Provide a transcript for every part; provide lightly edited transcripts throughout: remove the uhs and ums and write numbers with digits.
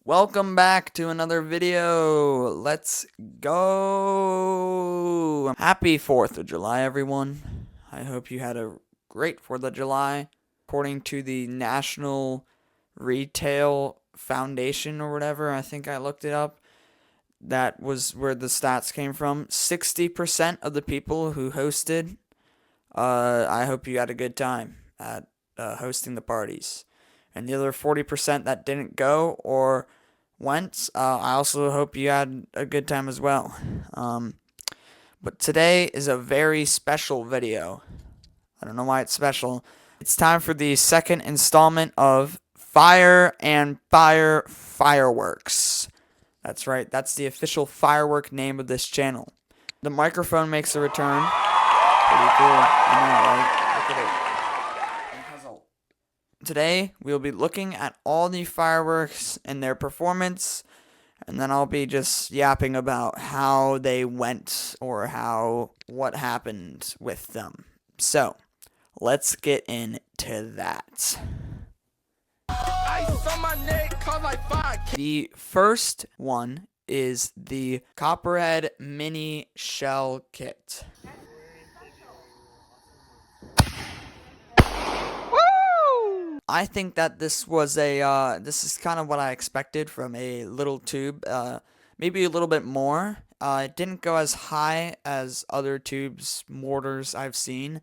Welcome back to another video. Let's go. Happy 4th of July, everyone. I hope you had a great 4th of July. According to the National Retail Foundation or whatever, I think I looked it up. That was where the stats came from. 60% of the people who hosted, I hope you had a good time at hosting the parties. And the other 40% that didn't go or went, I also hope you had a good time as well. But today is a very special video. I don't know why it's special. It's time for the second installment of Fire and Fireworks. That's right, that's the official firework name of this channel. The microphone makes a return. Pretty cool, I know, right? Look at it. Today, we'll be looking at all the fireworks and their performance, and then I'll be just yapping about how they went or what happened with them. So, let's get into that. The first one is the Copperhead Mini Shell Kit. I think that this was this is kind of what I expected from a little tube, maybe a little bit more. It didn't go as high as other tubes, mortars I've seen,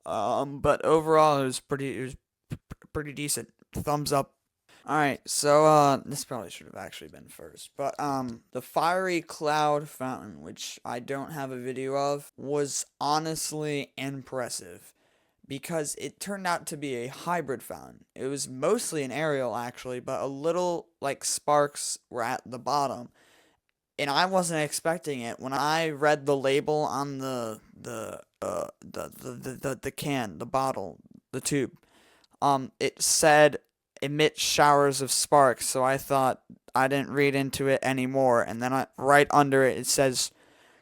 but overall it was pretty decent. Thumbs up. Alright, so, this probably should have actually been first, but, the Fiery Cloud Fountain, which I don't have a video of, was honestly impressive. Because it turned out to be a hybrid fountain. It was mostly an aerial, actually, but a little, like, sparks were at the bottom. And I wasn't expecting it. When I read the label on the can, the bottle, the tube, it said, emit showers of sparks, so I thought, I didn't read into it anymore, and then right under it, it says,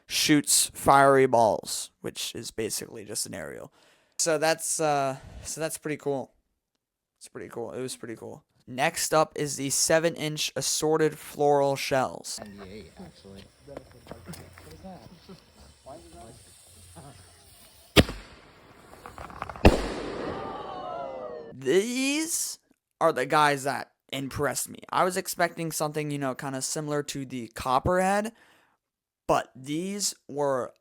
shoots fiery balls, which is basically just an aerial. So that's pretty cool. It's pretty cool. It was pretty cool. Next up is the 7-inch assorted floral shells. 98, actually. What is that? These are the guys that impressed me. I was expecting something, you know, kind of similar to the Copperhead, but these were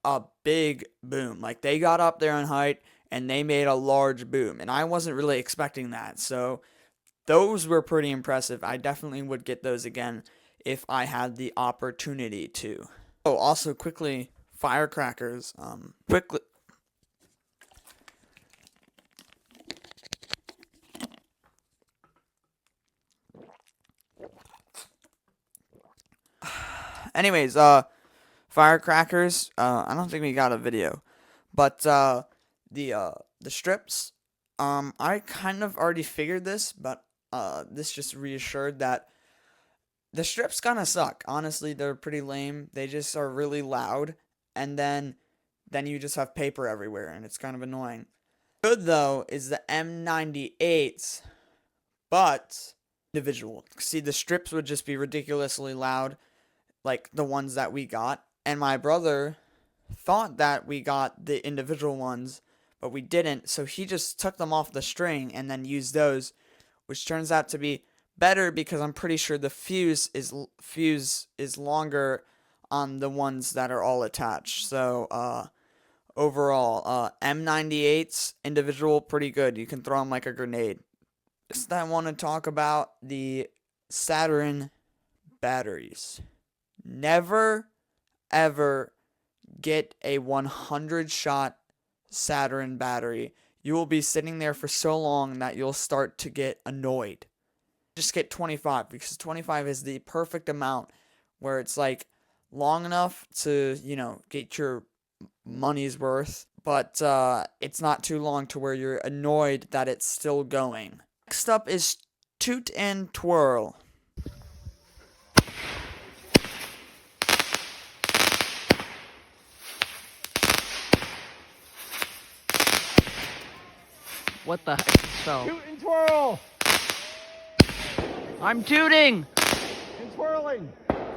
a big boom. Like, they got up there in height and they made a large boom, and I wasn't really expecting that. So those were pretty impressive. I definitely would get those again if I had the opportunity to. Oh, also quickly, firecrackers. Anyways, firecrackers, I don't think we got a video, but the strips, I kind of already figured this, but this just reassured that the strips kind of suck. Honestly, they're pretty lame. They just are really loud, and then you just have paper everywhere, and it's kind of annoying. Good though is the M98s, but individual. See, the strips would just be ridiculously loud, like the ones that we got. And my brother thought that we got the individual ones, but we didn't, so he just took them off the string and then used those, which turns out to be better because I'm pretty sure the fuse is longer on the ones that are all attached. So overall, M98s individual, pretty good. You can throw them like a grenade. Next, I want to talk about the Saturn batteries. Never ever get a 100 shot Saturn battery. You will be sitting there for so long that you'll start to get annoyed. Just get 25, because 25 is the perfect amount where it's like long enough to, you know, get your money's worth, but it's not too long to where you're annoyed that it's still going. Next up is Toot and Twirl. What the heck? So. Toot and twirl! I'm tooting! And twirling!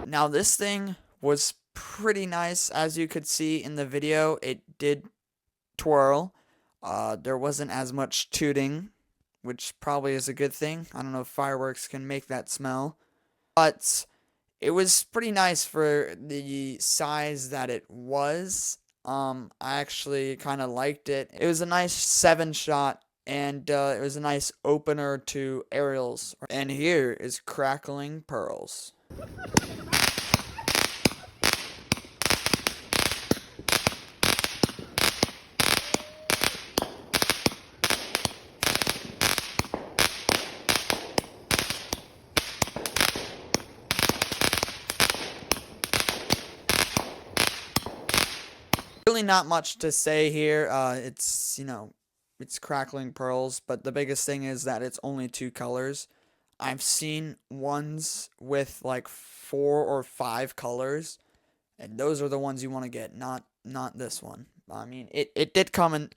Now this thing was pretty nice. As you could see in the video, it did twirl. There wasn't as much tooting, which probably is a good thing. I don't know if fireworks can make that smell. But it was pretty nice for the size that it was. I actually kind of liked it. It was a nice 7-shot, and it was a nice opener to aerials. And here is Crackling Pearls. Really not much to say here. It's, it's Crackling Pearls, but the biggest thing is that it's only 2 colors. I've seen ones with like 4 or 5 colors, and those are the ones you want to get, not this one. I mean, it did come in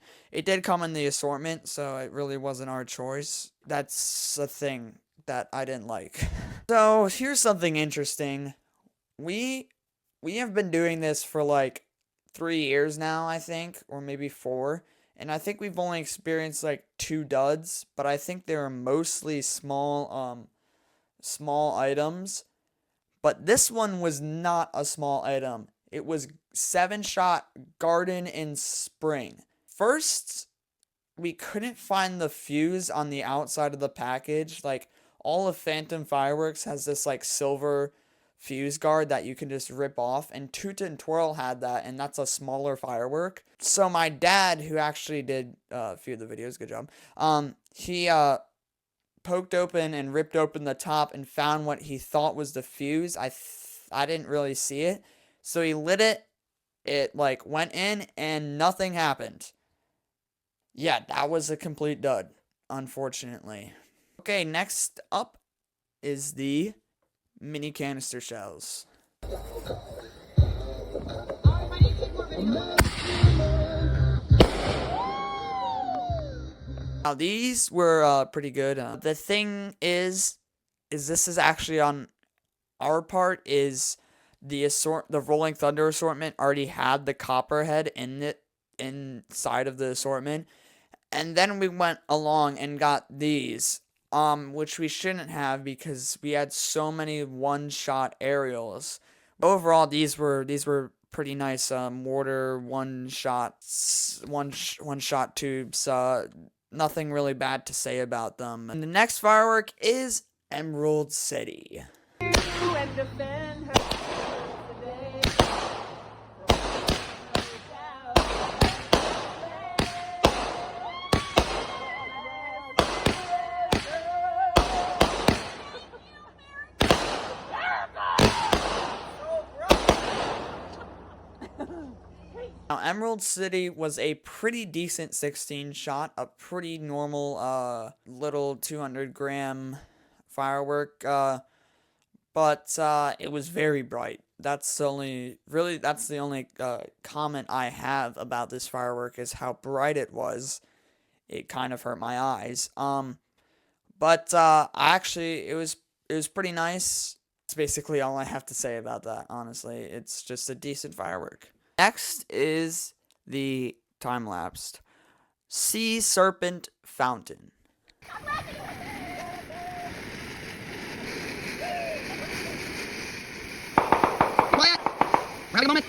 the assortment, so it really wasn't our choice. That's a thing that I didn't like. So, here's something interesting. We we have been doing this for like 3 years now, I think, or maybe 4. And I think we've only experienced like 2 duds, but I think they were mostly small items. But this one was not a small item. It was 7-shot Garden in Spring. First, we couldn't find the fuse on the outside of the package. Like, all of Phantom Fireworks has this like silver fuse guard that you can just rip off, and Toot and Twirl had that, and that's a smaller firework. So my dad, who actually did a few of the videos, good job, he poked open and ripped open the top and found what he thought was the fuse. I didn't really see it, so he lit it. It like went in and nothing happened. Yeah, that was a complete dud, unfortunately. Okay, next up is the mini canister shells. Now these were pretty good. The thing is this is actually on our part. Is the Rolling Thunder assortment already had the Copperhead in it inside of the assortment, and then we went along and got these, which we shouldn't have because we had so many one-shot aerials. Overall, these were pretty nice mortar one-shot tubes. Nothing really bad to say about them. And the next firework is Emerald City. Now, Emerald City was a pretty decent 16 shot, a pretty normal little 200-gram firework, but it was very bright. That's the only comment I have about this firework is how bright it was. It kind of hurt my eyes. But actually, it was pretty nice. That's basically all I have to say about that. Honestly, it's just a decent firework. Next is the time-lapsed Sea Serpent Fountain. Quiet! We're having a moment.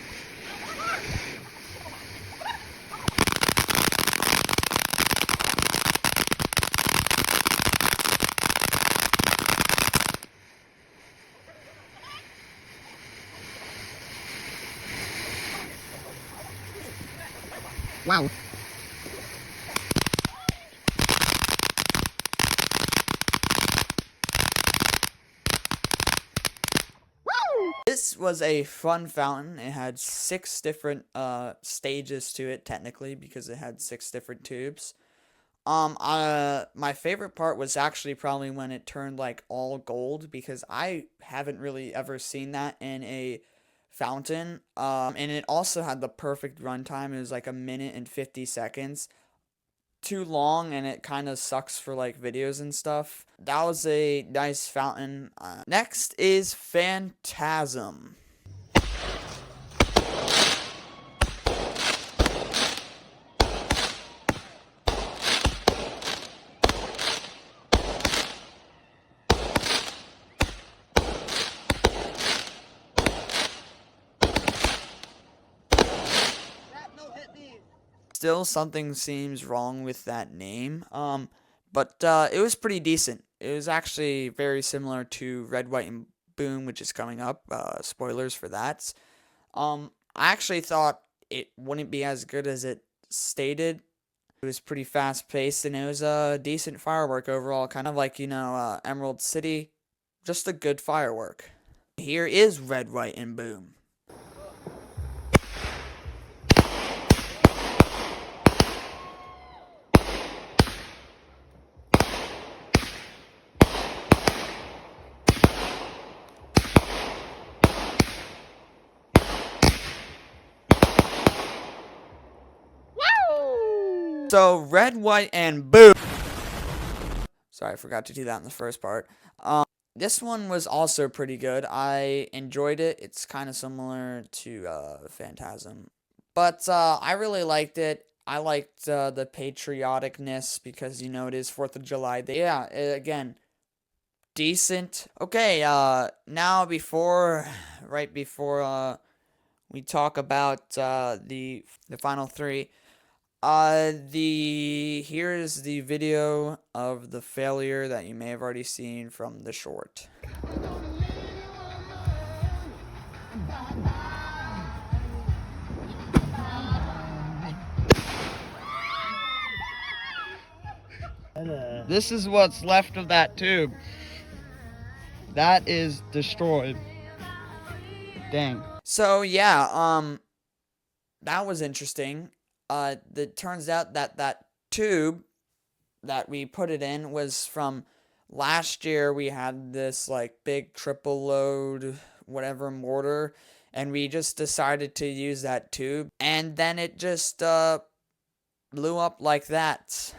Wow. This was a fun fountain. It had 6 different stages to it, technically, because it had 6 different tubes. My favorite part was actually probably when it turned like all gold, because I haven't really ever seen that in a fountain. And it also had the perfect runtime. It was like 1 minute and 50 seconds. too long and it kind of sucks for like videos and stuff. That was a nice fountain. Next is Phantasm. Still, something seems wrong with that name. But it was pretty decent. It was actually very similar to Red, White, and Boom, which is coming up. Spoilers for that. I actually thought it wouldn't be as good as it stated. It was pretty fast paced and it was a decent firework overall, kind of like, Emerald City. Just a good firework. Here is Red, White, and Boom. So, Red, White, and Boom. Sorry, I forgot to do that in the first part. This one was also pretty good. I enjoyed it. It's kind of similar to Phantasm. But I really liked it. I liked the patrioticness because, it is 4th of July. Again, decent. Okay, now right before we talk about the final three, here's the video of the failure that you may have already seen from the short. This is what's left of that tube. That is destroyed. Dang. So yeah, that was interesting. It turns out that tube that we put it in was from last year. We had this like big triple load whatever mortar, and we just decided to use that tube, and then it just blew up like that.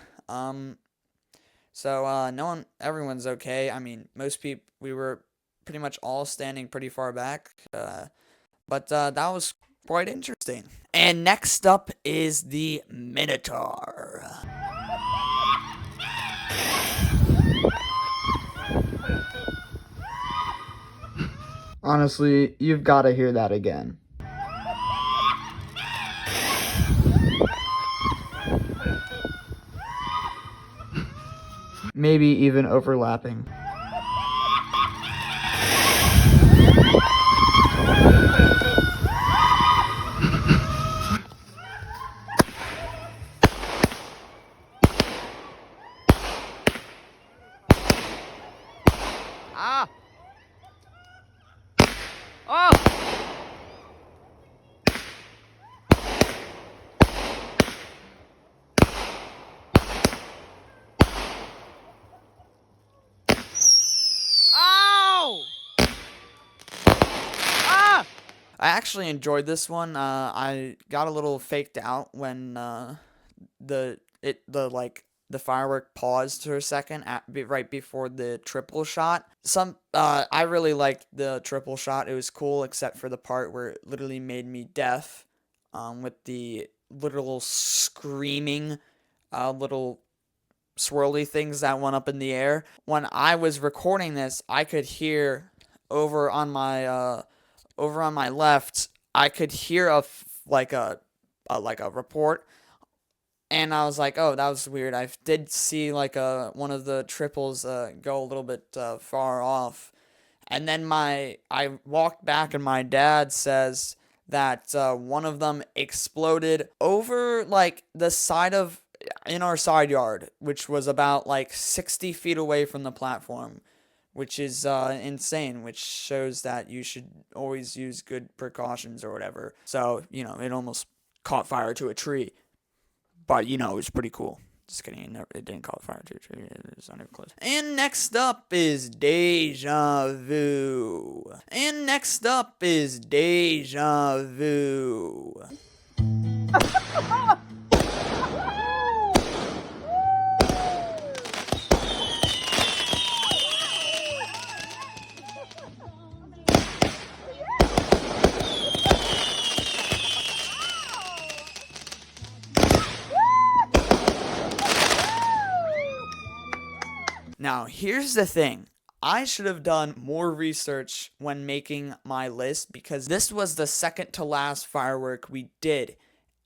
So everyone's okay. I mean, most people, we were pretty much all standing pretty far back. But that was quite interesting. And next up is the Minotaur. Honestly, you've got to hear that again. Maybe even overlapping. Ah! Oh! Ow! Ah! I actually enjoyed this one. I got a little faked out when the firework paused for a second right before the triple shot. I really liked the triple shot. It was cool, except for the part where it literally made me deaf, with the literal screaming, little swirly things that went up in the air. When I was recording this, I could hear over on my left, I could hear a report, and I was like, oh, that was weird. I did see like one of the triples go a little bit far off, and then I walked back, and my dad says that one of them exploded over like the side of in our side yard, which was about like 60 feet away from the platform, which is insane, which shows that you should always use good precautions or whatever. So, it almost caught fire to a tree, but, it was pretty cool. Just kidding, it didn't call fire to a tree, it was under close. And next up is Deja Vu. Now, here's the thing. I should have done more research when making my list because this was the second to last firework we did,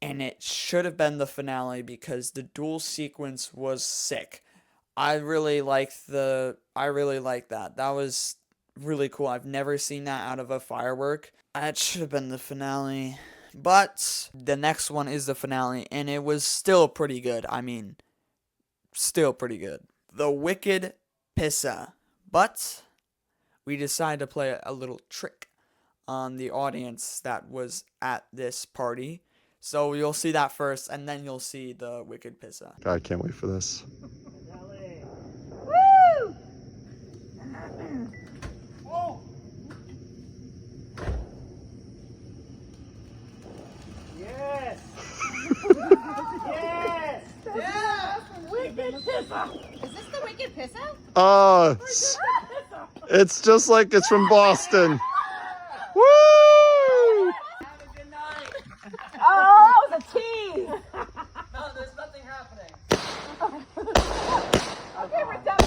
and it should have been the finale because the duel sequence was sick. I really liked that. That was really cool. I've never seen that out of a firework. That should have been the finale. But the next one is the finale, and it was still pretty good. I mean, still pretty good. The Wicked Pissa. But we decided to play a little trick on the audience that was at this party. So you'll see that first, and then you'll see the Wicked Pissa. God, I can't wait for this. Woo! Oh! Yes! Yes! Yeah! Wicked Pissa! Is this the Wicked Pissa? It's just like it's from Boston. Woo! Have a good night! Oh, that was a tease! No, there's nothing happening. Okay, we're done.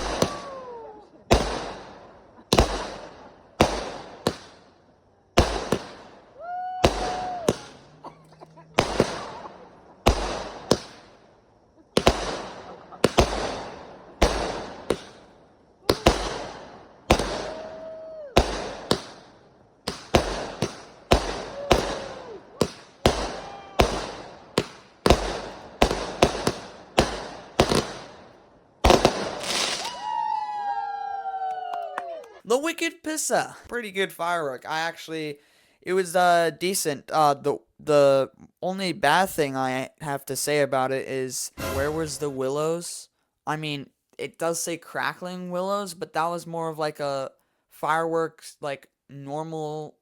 The Wicked Pissa. Pretty good firework. It was decent. The only bad thing I have to say about it is where was the willows? I mean, it does say crackling willows, but that was more of like a fireworks, like normal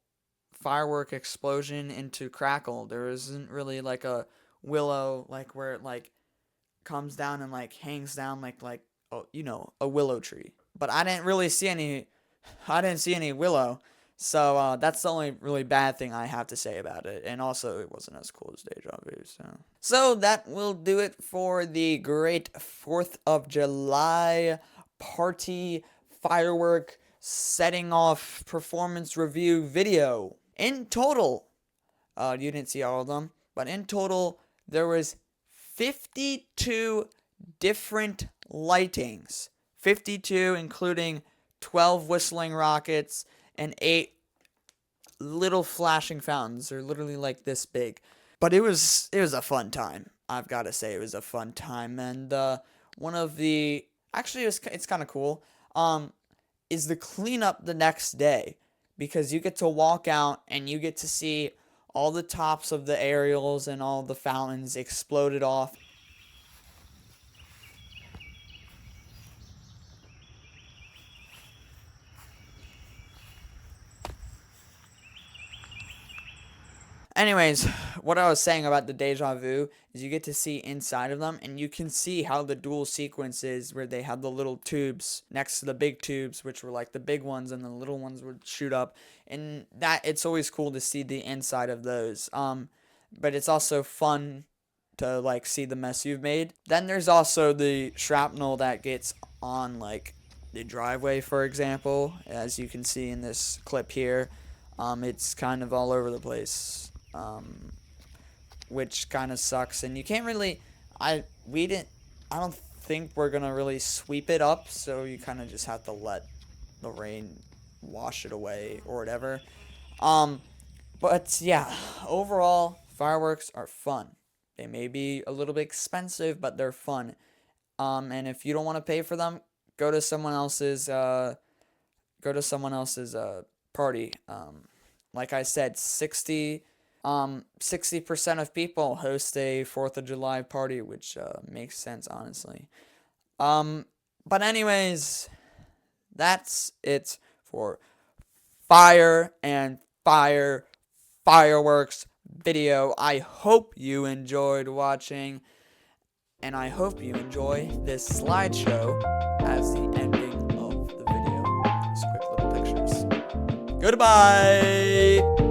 firework explosion into crackle. There isn't really like a willow like where it like comes down and like hangs down like oh, a willow tree. But I didn't see any willow, so that's the only really bad thing I have to say about it. And also, it wasn't as cool as Deja Vu. So that will do it for the great 4th of July party firework setting off performance review video. In total, you didn't see all of them, but in total, there was 52 different lightings. 52, including 12 whistling rockets and 8 little flashing fountains. They're literally like this big. But it was a fun time. I've got to say it was a fun time. And it's kind of cool. Is the cleanup the next day, because you get to walk out and you get to see all the tops of the aerials and all the fountains exploded off. Anyways, what I was saying about the Deja Vu is you get to see inside of them, and you can see how the dual sequence is, where they have the little tubes next to the big tubes, which were like the big ones, and the little ones would shoot up, and it's always cool to see the inside of those. But it's also fun to like see the mess you've made. Then there's also the shrapnel that gets on like the driveway, for example, as you can see in this clip here. It's kind of all over the place. Which kind of sucks, and you can't really, I don't think we're gonna really sweep it up, so you kind of just have to let the rain wash it away or whatever. But yeah, overall, fireworks are fun. They may be a little bit expensive, but they're fun. And if you don't want to pay for them, go to someone else's party. Like I said, 60% of people host a 4th of July party, which makes sense, honestly. But anyways, that's it for fireworks video. I hope you enjoyed watching, and I hope you enjoy this slideshow as the ending of the video. These quick little pictures. Goodbye!